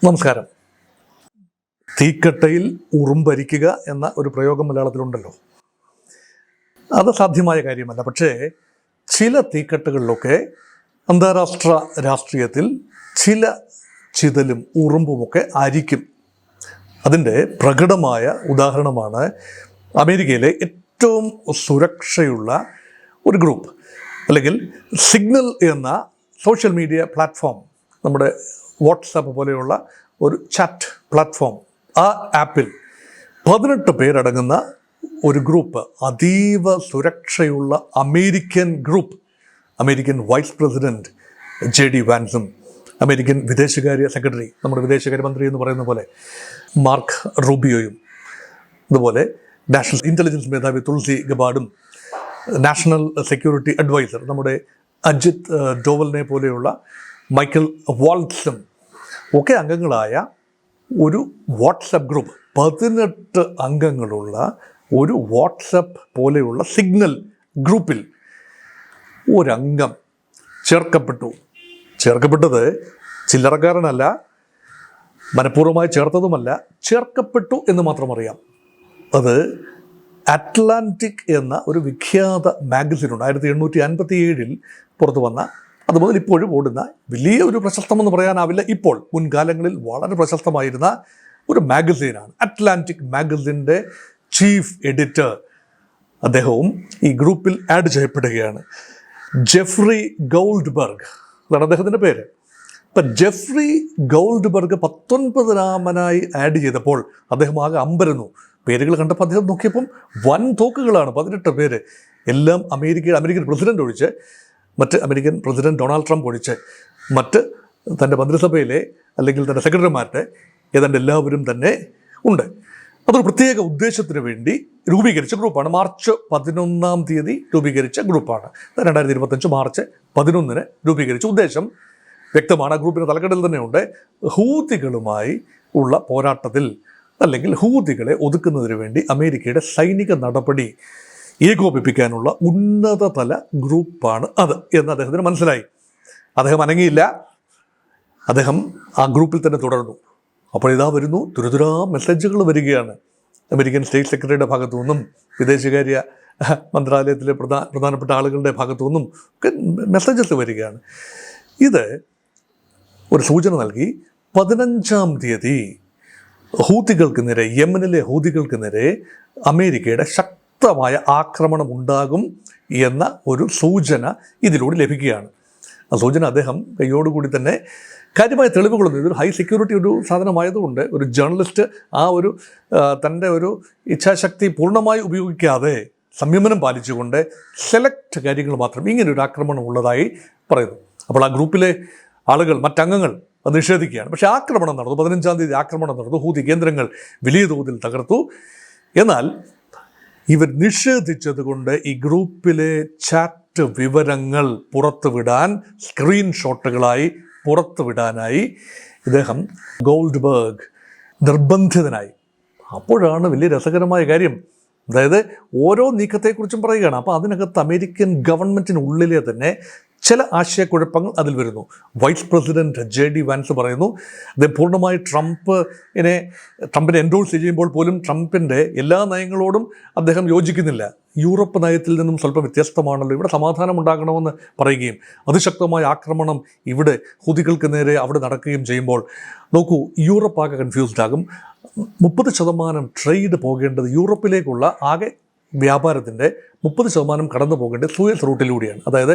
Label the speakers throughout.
Speaker 1: നമസ്കാരം. തീക്കട്ടയിൽ ഉറുമ്പരിക്കുക എന്ന ഒരു പ്രയോഗം മലയാളത്തിലുണ്ടല്ലോ. അത് സാധ്യമായ കാര്യമല്ല. പക്ഷേ ചില തീക്കട്ടകളിലൊക്കെ അന്താരാഷ്ട്ര രാഷ്ട്രീയത്തിൽ ചില ചിതലും ഉറുമ്പുമൊക്കെ ആയിരിക്കും. അതിൻ്റെ പ്രകടമായ ഉദാഹരണമാണ് അമേരിക്കയിലെ ഏറ്റവും സുരക്ഷയുള്ള ഒരു ഗ്രൂപ്പ്, അല്ലെങ്കിൽ സിഗ്നൽ എന്ന സോഷ്യൽ മീഡിയ പ്ലാറ്റ്ഫോം, നമ്മുടെ വാട്സാപ്പ് പോലെയുള്ള ഒരു ചാറ്റ് പ്ലാറ്റ്ഫോം. ആ ആപ്പിൽ 18 പേരടങ്ങുന്ന ഒരു ഗ്രൂപ്പ്, അതീവ സുരക്ഷയുള്ള American group, American vice president JD വാൻസും അമേരിക്കൻ വിദേശകാര്യ സെക്രട്ടറി, നമ്മുടെ വിദേശകാര്യമന്ത്രി എന്ന് പറയുന്ന പോലെ മാർക്ക് റൂബിയോയും, അതുപോലെ നാഷണൽ ഇൻ്റലിജൻസ് മേധാവി തുൾസി ഗബാർഡും, നാഷണൽ സെക്യൂരിറ്റി അഡ്വൈസർ നമ്മുടെ അജിത് ഡോവലിനെ പോലെയുള്ള മൈക്കൽ വാൾട്സും ഒക്കെ അംഗങ്ങളായ ഒരു വാട്സപ്പ് ഗ്രൂപ്പ്, 18 അംഗങ്ങളുള്ള ഒരു വാട്സപ്പ് പോലെയുള്ള സിഗ്നൽ ഗ്രൂപ്പിൽ ഒരംഗം ചേർക്കപ്പെട്ടത് ചില്ലറക്കാരനല്ല, മനഃപൂർവ്വമായി ചേർത്തതുമല്ല, ചേർക്കപ്പെട്ടു എന്ന് മാത്രം അറിയാം. അത് അറ്റ്ലാന്റിക് എന്ന ഒരു വിഖ്യാത മാഗസിനുണ്ട്, 1857 പുറത്തു വന്ന, അതുമുതൽ ഇപ്പോഴും ഓടുന്ന, വലിയ ഒരു പ്രശസ്തമെന്ന് പറയാനാവില്ല, ഇപ്പോൾ മുൻകാലങ്ങളിൽ വളരെ പ്രശസ്തമായിരുന്ന ഒരു മാഗസീനാണ്. അറ്റ്ലാന്റിക് മാഗസിൻ്റെ ചീഫ് എഡിറ്റർ അദ്ദേഹവും ഈ ഗ്രൂപ്പിൽ ആഡ് ചെയ്യപ്പെടുകയാണ്. ജെഫ്രി ഗോൾഡ്ബർഗ്, അതാണ് അദ്ദേഹത്തിൻ്റെ പേര്. ഇപ്പം ജെഫ്രി ഗോൾഡ്ബർഗ് 19-ാമനായി ആഡ് ചെയ്തപ്പോൾ അദ്ദേഹം ആകെ അമ്പരന്നു. പേരുകൾ കണ്ടപ്പോൾ അദ്ദേഹം നോക്കിയപ്പം വൻ തോക്കുകളാണ്, 18 പേര്. എല്ലാം അമേരിക്കൻ പ്രസിഡന്റ് ഒഴിച്ച്, മറ്റ് അമേരിക്കൻ പ്രസിഡന്റ് ഡൊണാൾഡ് ട്രംപ് ഒഴിച്ച്, മറ്റ് തൻ്റെ മന്ത്രിസഭയിലെ അല്ലെങ്കിൽ തൻ്റെ സെക്രട്ടറിമാരുടെ ഏതാണ്ട് എല്ലാവരും തന്നെ ഉണ്ട്. അതൊരു പ്രത്യേക ഉദ്ദേശത്തിന് വേണ്ടി രൂപീകരിച്ച ഗ്രൂപ്പാണ്. മാർച്ച് 11 രൂപീകരിച്ച ഗ്രൂപ്പാണ്. 2025 മാർച്ച് 11 രൂപീകരിച്ച. ഉദ്ദേശം വ്യക്തമാണ്. ആ ഗ്രൂപ്പിൻ്റെ തലക്കെട്ടിൽ തന്നെ ഉണ്ട്: ഹൂതികളുമായി ഉള്ള പോരാട്ടത്തിൽ, അല്ലെങ്കിൽ ഹൂതികളെ ഒതുക്കുന്നതിന് വേണ്ടി അമേരിക്കയുടെ സൈനിക നടപടി ഏകോപിപ്പിക്കാനുള്ള ഉന്നതതല ഗ്രൂപ്പാണ് അത് എന്ന് അദ്ദേഹത്തിന് മനസ്സിലായി. അദ്ദേഹം അനങ്ങിയില്ല, അദ്ദേഹം ആ ഗ്രൂപ്പിൽ തന്നെ തുടർന്നു. അപ്പോൾ ഇതാ വരുന്നു, തുരുതുരാ മെസ്സേജുകൾ വരികയാണ്. അമേരിക്കൻ സ്റ്റേറ്റ് സെക്രട്ടറിയുടെ ഭാഗത്തു നിന്നും, വിദേശകാര്യ മന്ത്രാലയത്തിലെ പ്രധാനപ്പെട്ട ആളുകളുടെ ഭാഗത്തു നിന്നും ഒക്കെ മെസ്സേജസ് വരികയാണ്. ഇത് ഒരു സൂചന നൽകി. 15-ാം തീയതി ഹൂതികൾക്ക് നേരെ, യമനിലെ ഹൂതികൾക്ക് നേരെ അമേരിക്കയുടെ ശക്തമായ ആക്രമണം ഉണ്ടാകും എന്ന ഒരു സൂചന ഇതിലൂടെ ലഭിക്കുകയാണ്. ആ സൂചന അദ്ദേഹം കൈയോടുകൂടി തന്നെ, കാര്യമായ തെളിവുകളൊന്നും, ഇതൊരു ഹൈ സെക്യൂരിറ്റി ഒരു സാധനമായതുകൊണ്ട് ഒരു ജേർണലിസ്റ്റ് ആ ഒരു തൻ്റെ ഒരു ഇച്ഛാശക്തി പൂർണ്ണമായി ഉപയോഗിക്കാതെ സംയമനം പാലിച്ചുകൊണ്ട് സെലക്ട് കാര്യങ്ങൾ മാത്രം ഇങ്ങനെ ഒരു ആക്രമണം ഉള്ളതായി പറയുന്നു. അപ്പോൾ ആ ഗ്രൂപ്പിലെ ആളുകൾ, മറ്റംഗങ്ങൾ അത് നിഷേധിക്കുകയാണ്. പക്ഷേ ആക്രമണം നടന്നു. 15-ാം തീയതി ആക്രമണം നടന്നു. ഹൂതി കേന്ദ്രങ്ങൾ വലിയ തോതിൽ തകർത്തു. എന്നാൽ ഇവർ നിഷേധിച്ചത് കൊണ്ട് ഈ ഗ്രൂപ്പിലെ ചാറ്റ് വിവരങ്ങൾ പുറത്തുവിടാൻ, സ്ക്രീൻഷോട്ടുകളായി പുറത്തുവിടാനായി ഇദ്ദേഹം ഗോൾഡ്ബർഗ് നിർബന്ധിതനായി. അപ്പോഴാണ് വലിയ രസകരമായ കാര്യം, അതായത് ഓരോ നീക്കത്തെക്കുറിച്ചും പറയുകയാണ്. അപ്പോൾ അതിനകത്ത് അമേരിക്കൻ ഗവൺമെൻറ്റിനുള്ളിലെ തന്നെ ചില ആശയക്കുഴപ്പങ്ങൾ അതിൽ വരുന്നു. വൈസ് പ്രസിഡന്റ് JD വാൻസ് പറയുന്നു, അദ്ദേഹം പൂർണ്ണമായി ട്രംപിനെ എൻഡോഴ്സ് ചെയ്യുമ്പോൾ പോലും ട്രംപിൻ്റെ എല്ലാ നയങ്ങളോടും അദ്ദേഹം യോജിക്കുന്നില്ല. യൂറോപ്പ് നയത്തിൽ നിന്നും സ്വല്പം വ്യത്യസ്തമാണല്ലോ, ഇവിടെ സമാധാനം ഉണ്ടാകണമെന്ന് പറയുകയും അതിശക്തമായ ആക്രമണം ഇവിടെ ഹൂതികൾക്ക് നേരെ അവിടെ നടക്കുകയും ചെയ്യുമ്പോൾ നോക്കൂ, യൂറോപ്പ് ആകെ കൺഫ്യൂസ്ഡ് ആകും. 30% ട്രേഡ് പോകേണ്ടത്, യൂറോപ്പിലേക്കുള്ള ആകെ വ്യാപാരത്തിൻ്റെ 30% കടന്നു പോകേണ്ടത് സൂയസ് റൂട്ടിലൂടെയാണ്. അതായത്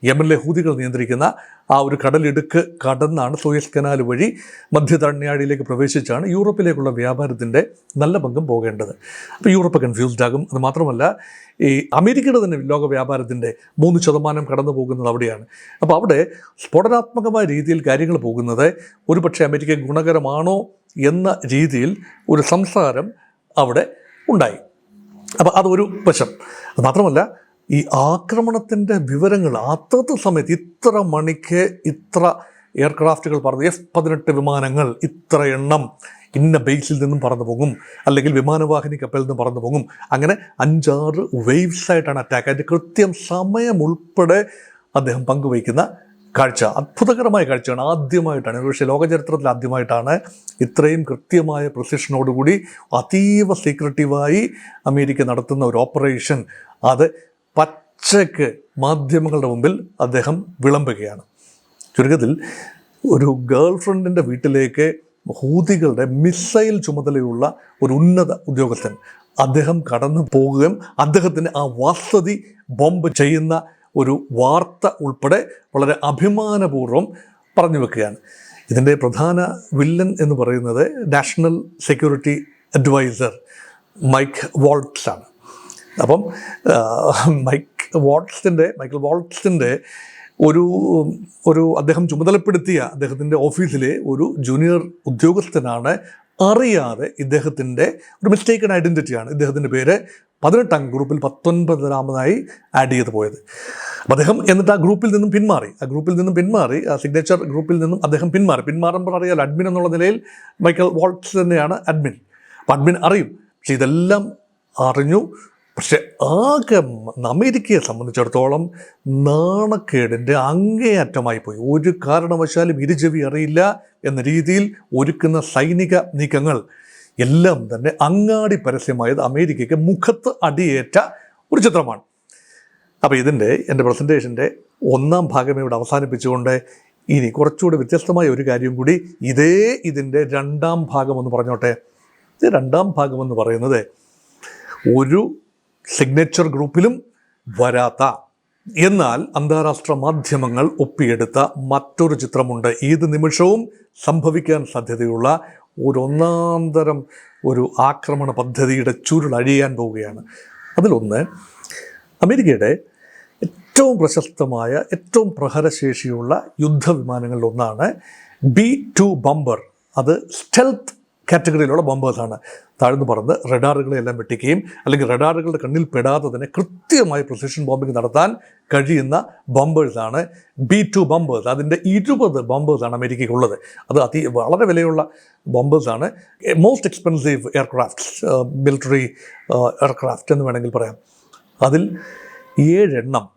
Speaker 1: യമനിലെ ഹൂതികൾ നിയന്ത്രിക്കുന്ന ആ ഒരു കടലിടുക്ക് കടന്നാണ്, സൂയസ് കനാൽ വഴി മധ്യതണ്യാഴിയിലേക്ക് പ്രവേശിച്ചാണ് യൂറോപ്പിലേക്കുള്ള വ്യാപാരത്തിൻ്റെ നല്ല പങ്കും പോകേണ്ടത്. അപ്പോൾ യൂറോപ്പ് കൺഫ്യൂസ്ഡ് ആകും. അത് മാത്രമല്ല, ഈ അമേരിക്കയുടെ തന്നെ ലോക വ്യാപാരത്തിൻ്റെ 3% കടന്നു പോകുന്നത് അവിടെയാണ്. അപ്പോൾ അവിടെ സ്ഫോടനാത്മകമായ രീതിയിൽ കാര്യങ്ങൾ പോകുന്നത് ഒരുപക്ഷെ അമേരിക്ക ഗുണകരമാണോ എന്ന രീതിയിൽ ഒരു സംസാരം അവിടെ ഉണ്ടായി. അപ്പോൾ അതൊരു വശം. അത് മാത്രമല്ല, ഈ ആക്രമണത്തിൻ്റെ വിവരങ്ങൾ അതത് സമയത്ത് ഇത്ര മണിക്ക് ഇത്ര എയർക്രാഫ്റ്റുകൾ പറന്ന്, F-18 വിമാനങ്ങൾ ഇത്ര എണ്ണം ഇന്ന ബേസിൽ നിന്നും പറന്നു പോകും, അല്ലെങ്കിൽ വിമാനവാഹിനി കപ്പലിൽ നിന്നും പറന്നു പോകും, അങ്ങനെ 5-6 വേവ്സായിട്ടാണ് അറ്റാക്ക്. അതിൻ്റെ കൃത്യം സമയം ഉൾപ്പെടെ അദ്ദേഹം പങ്കുവയ്ക്കുന്ന കാഴ്ച, അത്ഭുതകരമായ കാഴ്ചയാണ്. ആദ്യമായിട്ടാണ്, പക്ഷേ ലോക ചരിത്രത്തിൽ ആദ്യമായിട്ടാണ് ഇത്രയും കൃത്യമായ പ്രിസിഷനോടുകൂടി അതീവ സീക്രട്ടീവായി അമേരിക്ക നടത്തുന്ന ഒരു ഓപ്പറേഷൻ അത് പച്ചയ്ക്ക് മാധ്യമങ്ങളുടെ മുമ്പിൽ അദ്ദേഹം വിളമ്പുകയാണ്. ചുരുക്കത്തിൽ ഒരു ഗേൾ ഫ്രണ്ടിൻ്റെ വീട്ടിലേക്ക് ഹൂതികളുടെ മിസൈൽ ചുമതലയുള്ള ഒരു ഉന്നത ഉദ്യോഗസ്ഥൻ അദ്ദേഹം കടന്നു പോകുകയും അദ്ദേഹത്തിന് ആ വസതി ബോംബ് ചെയ്യുന്ന ഒരു വാർത്ത ഉൾപ്പെടെ വളരെ അഭിമാനപൂർവ്വം പറഞ്ഞു വെക്കുകയാണ്. ഇതിൻ്റെ പ്രധാന വില്ലൻ എന്ന് പറയുന്നത് national security adviser Mike Waltz ആണ്. അപ്പം മൈക്കിൾ വാൾട്സിൻ്റെ ഒരു അദ്ദേഹം ചുമതലപ്പെടുത്തിയ അദ്ദേഹത്തിൻ്റെ ഓഫീസിലെ ഒരു ജൂനിയർ ഉദ്യോഗസ്ഥനാണ് അറിയാതെ ഇദ്ദേഹത്തിൻ്റെ ഒരു മിസ്റ്റേക്കൺ ഐഡൻറ്റിറ്റിയാണ് ഇദ്ദേഹത്തിൻ്റെ പേര് 18 ഗ്രൂപ്പിൽ 19-ാമതായി ആഡ് ചെയ്ത് പോയത്. അപ്പോൾ അദ്ദേഹം എന്നിട്ട് ആ ഗ്രൂപ്പിൽ നിന്നും പിന്മാറി ആ സിഗ്നേച്ചർ ഗ്രൂപ്പിൽ നിന്നും അദ്ദേഹം പിന്മാറുമ്പോൾ അറിയാലോ, അഡ്മിൻ എന്നുള്ള നിലയിൽ മൈക്കിൾ വാൾട്സ് തന്നെയാണ് അഡ്മിൻ. അപ്പോൾ അഡ്മിൻ അറിയും. പക്ഷെ ഇതെല്ലാം അറിഞ്ഞു. പക്ഷെ ആകെ അമേരിക്കയെ സംബന്ധിച്ചിടത്തോളം നാണക്കേടിൻ്റെ അങ്ങേയറ്റമായി പോയി. ഒരു കാരണവശാലും ഇരുചെവി അറിയില്ല എന്ന രീതിയിൽ ഒരുക്കുന്ന സൈനിക നീക്കങ്ങൾ എല്ലാം തന്നെ അങ്ങാടി പരസ്യമായത് അമേരിക്കയ്ക്ക് മുഖത്ത് അടിയേറ്റ ഒരു ചിത്രമാണ്. അപ്പോൾ എൻ്റെ പ്രസൻറ്റേഷൻ്റെ 1ാം ഭാഗം ഇവിടെ അവസാനിപ്പിച്ചുകൊണ്ട് ഇനി കുറച്ചുകൂടി വ്യത്യസ്തമായ ഒരു കാര്യം കൂടി ഇതിൻ്റെ 2ാം ഭാഗം എന്ന് പറഞ്ഞോട്ടെ. 2ാം ഭാഗം എന്ന് പറയുന്നത് ഒരു സിഗ്നേച്ചർ ഗ്രൂപ്പിലും വരാത്ത എന്നാൽ അന്താരാഷ്ട്ര മാധ്യമങ്ങൾ ഒപ്പിയെടുത്ത മറ്റൊരു ചിത്രമുണ്ട്. ഏത് നിമിഷവും സംഭവിക്കാൻ സാധ്യതയുള്ള ഒരു ഒന്നാന്തരം ഒരു ആക്രമണ പദ്ധതിയുടെ ചുരുളഴിയാൻ പോവുകയാണ്. അതിലൊന്ന് അമേരിക്കയുടെ ഏറ്റവും പ്രശസ്തമായ ഏറ്റവും പ്രഹരശേഷിയുള്ള യുദ്ധവിമാനങ്ങളിലൊന്നാണ് B-2 ബോംബർ. അത് സ്റ്റെൽത്ത് കാറ്റഗറിയിലുള്ള ബോംബേഴ്സാണ്. താഴ്ന്നു പറന്ന് റഡാറുകളെല്ലാം വെട്ടിക്കുകയും അല്ലെങ്കിൽ റഡാറുകളുടെ കണ്ണിൽ പെടാതെ തന്നെ കൃത്യമായി പ്രിസിഷൻ ബോംബിംഗ് നടത്താൻ കഴിയുന്ന ബോംബേഴ്സാണ് B-2 ബോംബേഴ്സ്. അതിൻ്റെ 20 ബോംബേഴ്സാണ് അമേരിക്കയ്ക്കുള്ളത്. അത് വളരെ വിലയുള്ള ബോംബേഴ്സാണ്. Most expensive aircrafts, military aircraft എന്ന് വേണമെങ്കിൽ പറയാം. അതിൽ 7 എണ്ണം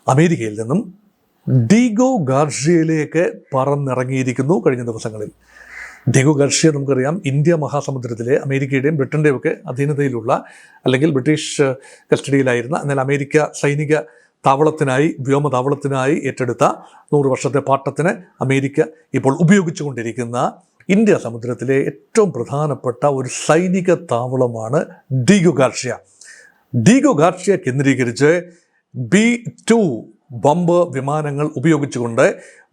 Speaker 1: അമേരിക്കയിൽ നിന്നും ഡീഗോ ഗാർഷിയയിലേക്ക് പറന്നിറങ്ങിയിരിക്കുന്നു കഴിഞ്ഞ ദിവസങ്ങളിൽ. ഡീഗോ ഗാർഷിയ നമുക്കറിയാം, ഇന്ത്യ മഹാസമുദ്രത്തിലെ അമേരിക്കയുടെയും ബ്രിട്ടൻ്റെയും ഒക്കെ അധീനതയിലുള്ള അല്ലെങ്കിൽ ബ്രിട്ടീഷ് കസ്റ്റഡിയിലായിരുന്ന എന്നാൽ അമേരിക്ക സൈനിക താവളത്തിനായി വ്യോമതാവളത്തിനായി ഏറ്റെടുത്ത 100 വർഷത്തെ പാട്ടത്തിന് അമേരിക്ക ഇപ്പോൾ ഉപയോഗിച്ചുകൊണ്ടിരിക്കുന്ന ഇന്ത്യ സമുദ്രത്തിലെ ഏറ്റവും പ്രധാനപ്പെട്ട ഒരു സൈനിക താവളമാണ് ഡീഗോ ഗാർഷിയ. ഡീഗോ ഗാർഷിയ കേന്ദ്രീകരിച്ച് B-2 ബോംബ് വിമാനങ്ങൾ ഉപയോഗിച്ചുകൊണ്ട്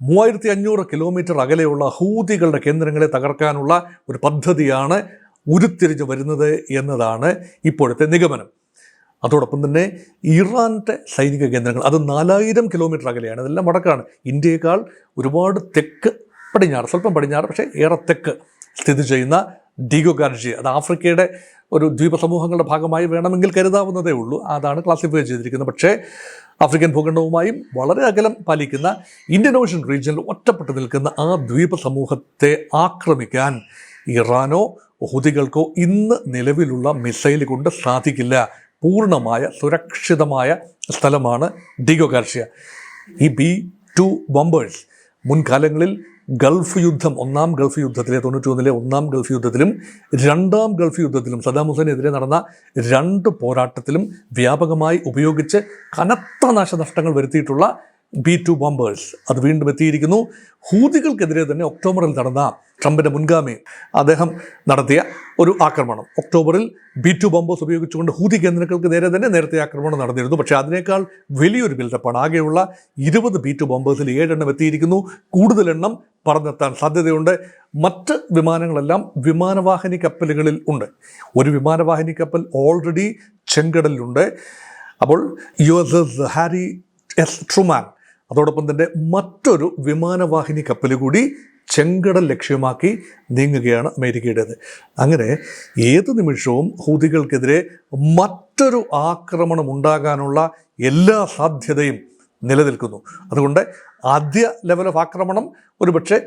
Speaker 1: 3500 കിലോമീറ്റർ അകലെയുള്ള ഹൂതികളുടെ കേന്ദ്രങ്ങളെ തകർക്കാനുള്ള ഒരു പദ്ധതിയാണ് ഉരുത്തിരിഞ്ഞു വരുന്നത് എന്നതാണ് ഇപ്പോഴത്തെ നിഗമനം. അതോടൊപ്പം തന്നെ ഇറാൻ്റെ സൈനിക കേന്ദ്രങ്ങൾ അത് 4000 കിലോമീറ്റർ അകലെയാണ്. അതെല്ലാം വടക്കാണ്. ഇന്ത്യയേക്കാൾ ഒരുപാട് സ്വല്പം പടിഞ്ഞാറ് പക്ഷേ ഏറെ തെക്ക് സ്ഥിതി ചെയ്യുന്ന ഡീഗോ ഗാർഷിയ അത് ആഫ്രിക്കയുടെ ഒരു ദ്വീപ സമൂഹങ്ങളുടെ ഭാഗമായി വേണമെങ്കിൽ കരുതാവുന്നതേ ഉള്ളൂ. അതാണ് ക്ലാസിഫൈ ചെയ്തിരിക്കുന്നത്. പക്ഷേ ആഫ്രിക്കൻ ഭൂഖണ്ഡവുമായും വളരെ അകലം പാലിക്കുന്ന ഇന്ത്യൻ ഓഷ്യൻ റീജിയനിൽ ഒറ്റപ്പെട്ടു നിൽക്കുന്ന ആ ദ്വീപ സമൂഹത്തെ ആക്രമിക്കാൻ ഇറാനോ ഹൂതികൾക്കോ ഇന്ന് നിലവിലുള്ള മിസൈൽ കൊണ്ട് സാധിക്കില്ല. പൂർണ്ണമായ സുരക്ഷിതമായ സ്ഥലമാണ് ഡീഗോ ഗാർഷിയ. ഈ B-2 ബോംബേഴ്സ് മുൻകാലങ്ങളിൽ ഗൾഫ് യുദ്ധം, 1ാം ഗൾഫ് യുദ്ധത്തിലെ 91-ലെ 1ാം ഗൾഫ് യുദ്ധത്തിലും 2ാം ഗൾഫ് യുദ്ധത്തിലും സദ്ദാം ഹുസൈനെതിരെ നടന്ന 2 പോരാട്ടത്തിലും വ്യാപകമായി ഉപയോഗിച്ച് കനത്ത നാശനഷ്ടങ്ങൾ വരുത്തിയിട്ടുള്ള B-2 ബോംബേഴ്സ് അത് വീണ്ടും എത്തിയിരിക്കുന്നു. ഹൂതികൾക്കെതിരെ തന്നെ ഒക്ടോബറിൽ നടന്ന ട്രംപിൻ്റെ മുൻഗാമി അദ്ദേഹം നടത്തിയ ഒരു ആക്രമണം, ഒക്ടോബറിൽ B-2 ബോംബേഴ്സ് ഉപയോഗിച്ചുകൊണ്ട് ഹൂതി കേന്ദ്രങ്ങൾക്ക് നേരെ തന്നെ നേരത്തെ ആക്രമണം നടന്നിരുന്നു. പക്ഷേ അതിനേക്കാൾ വലിയൊരു ബിൽഡപ്പാണ്. ആകെയുള്ള 20 B-2 ബോംബേഴ്സിൽ 7 എണ്ണം എത്തിയിരിക്കുന്നു. കൂടുതൽ എണ്ണം പറന്നെത്താൻ സാധ്യതയുണ്ട്. മറ്റ് വിമാനങ്ങളെല്ലാം വിമാനവാഹിനി കപ്പലുകളിൽ ഉണ്ട്. ഒരു വിമാനവാഹിനി കപ്പൽ ഓൾറെഡി ചെങ്കടലിലുണ്ട്. അപ്പോൾ USS ഹാരി എസ് ട്രൂമാൻ അതോടൊപ്പം തന്നെ മറ്റൊരു വിമാനവാഹിനി കപ്പൽ കൂടി ചെങ്കടൽ ലക്ഷ്യമാക്കി നീങ്ങുകയാണ് അമേരിക്കയുടേത്. അങ്ങനെ ഏത് നിമിഷവും ഹൂതികൾക്കെതിരെ മറ്റൊരു ആക്രമണം ഉണ്ടാകാനുള്ള എല്ലാ സാധ്യതയും നിലനിൽക്കുന്നു. അതുകൊണ്ട് ആദ്യ ലെവൽ ഓഫ് ആക്രമണം ഒരുപക്ഷെ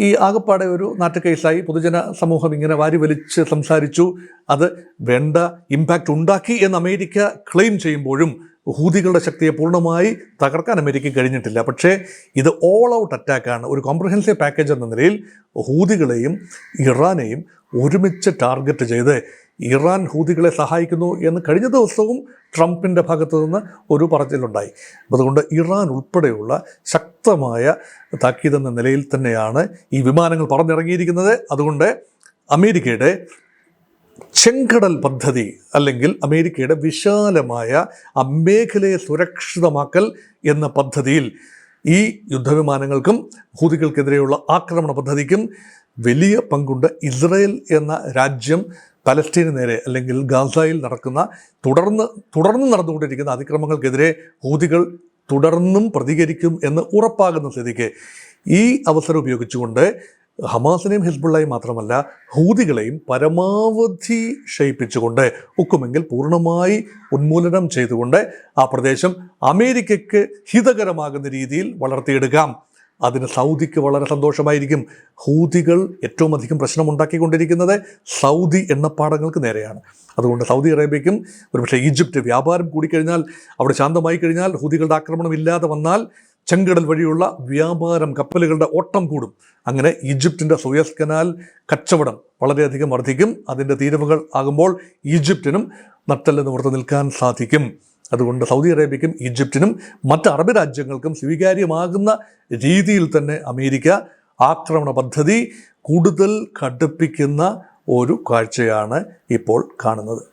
Speaker 1: ഈ ആകപ്പാടെ ഒരു നാട്ടുകേസായി പൊതുജന സമൂഹം ഇങ്ങനെ വാരി വലിച്ച് സംസാരിച്ചു, അത് വേണ്ട ഇമ്പാക്റ്റ് ഉണ്ടാക്കി എന്ന് അമേരിക്ക ക്ലെയിം ചെയ്യുമ്പോഴും ഹൂതികളുടെ ശക്തിയെ പൂർണ്ണമായി തകർക്കാൻ അമേരിക്കയ്ക്ക് കഴിഞ്ഞിട്ടില്ല. പക്ഷേ ഇത് ഓൾ ഔട്ട് അറ്റാക്കാണ്. ഒരു കോംപ്രഹെൻസീവ് പാക്കേജ് എന്ന നിലയിൽ ഹൂതികളെയും ഇറാനെയും ഒരുമിച്ച് ടാർഗറ്റ് ചെയ്ത് ഇറാൻ ഹൂതികളെ സഹായിക്കുന്നു എന്ന് കഴിഞ്ഞ ദിവസവും ട്രംപിൻ്റെ ഭാഗത്തു നിന്ന് ഒരു പറച്ചിലുണ്ടായി. അതുകൊണ്ട് ഇറാൻ ഉൾപ്പെടെയുള്ള ശക്തമായ താക്കീതെന്ന നിലയിൽ തന്നെയാണ് ഈ വിമാനങ്ങൾ പറന്നിറങ്ങിയിരിക്കുന്നത്. അതുകൊണ്ട് അമേരിക്കയുടെ ചെങ്കടൽ പദ്ധതി അല്ലെങ്കിൽ അമേരിക്കയുടെ വിശാലമായ മേഖലയെ സുരക്ഷിതമാക്കൽ എന്ന പദ്ധതിയിൽ ഈ യുദ്ധവിമാനങ്ങൾക്കും ഹൂതികൾക്കെതിരെയുള്ള ആക്രമണ പദ്ധതിക്കും വലിയ പങ്കുണ്ട്. ഇസ്രയേൽ എന്ന രാജ്യം പലസ്തീന് നേരെ അല്ലെങ്കിൽ ഗാസയിൽ നടക്കുന്ന തുടർന്ന് നടന്നുകൊണ്ടിരിക്കുന്ന അതിക്രമങ്ങൾക്കെതിരെ ഹൂതികൾ തുടർന്നും പ്രതികരിക്കും എന്ന് ഉറപ്പാകുന്ന സ്ഥിതിക്ക് ഈ അവസരം ഉപയോഗിച്ചുകൊണ്ട് ഹമാസിനെയും ഹിസ്ബുള്ളയും മാത്രമല്ല ഹൂതികളെയും പരമാവധി ക്ഷയിപ്പിച്ചുകൊണ്ട് ഒക്കുമെങ്കിൽ പൂർണ്ണമായി ഉന്മൂലനം ചെയ്തുകൊണ്ട് ആ പ്രദേശം അമേരിക്കയ്ക്ക് ഹിതകരമാകുന്ന രീതിയിൽ വളർത്തിയെടുക്കാം. അതിന് സൗദിക്ക് വളരെ സന്തോഷമായിരിക്കും. ഹൂതികൾ ഏറ്റവും അധികം പ്രശ്നമുണ്ടാക്കിക്കൊണ്ടിരിക്കുന്നത് സൗദി എണ്ണപ്പാടങ്ങൾക്ക് നേരെയാണ്. അതുകൊണ്ട് സൗദി അറേബ്യയ്ക്കും ഒരുപക്ഷെ ഈജിപ്റ്റ് വ്യാപാരം കൂടിക്കഴിഞ്ഞാൽ, അവിടെ ശാന്തമായി കഴിഞ്ഞാൽ, ഹൂതികളുടെ ആക്രമണം ഇല്ലാതെ വന്നാൽ ചെങ്കടൽ വഴിയുള്ള വ്യാപാരം, കപ്പലുകളുടെ ഓട്ടം കൂടും. അങ്ങനെ ഈജിപ്തിൻ്റെ സൂയസ് കനാൽ കച്ചവടം വളരെയധികം വർദ്ധിക്കും. അതിൻ്റെ തീരുവകൾ ആകുമ്പോൾ ഈജിപ്തിനും നട്ടെല്ല് നിവർത്തി നിൽക്കാൻ സാധിക്കും. അതുകൊണ്ട് സൗദി അറേബ്യയ്ക്കും ഈജിപ്തിനും മറ്റ് അറബ് രാജ്യങ്ങൾക്കും സ്വീകാര്യമാകുന്ന രീതിയിൽ തന്നെ അമേരിക്ക ആക്രമണ പദ്ധതി കൂടുതൽ കടുപ്പിക്കുന്ന ഒരു കാഴ്ചയാണ് ഇപ്പോൾ കാണുന്നത്.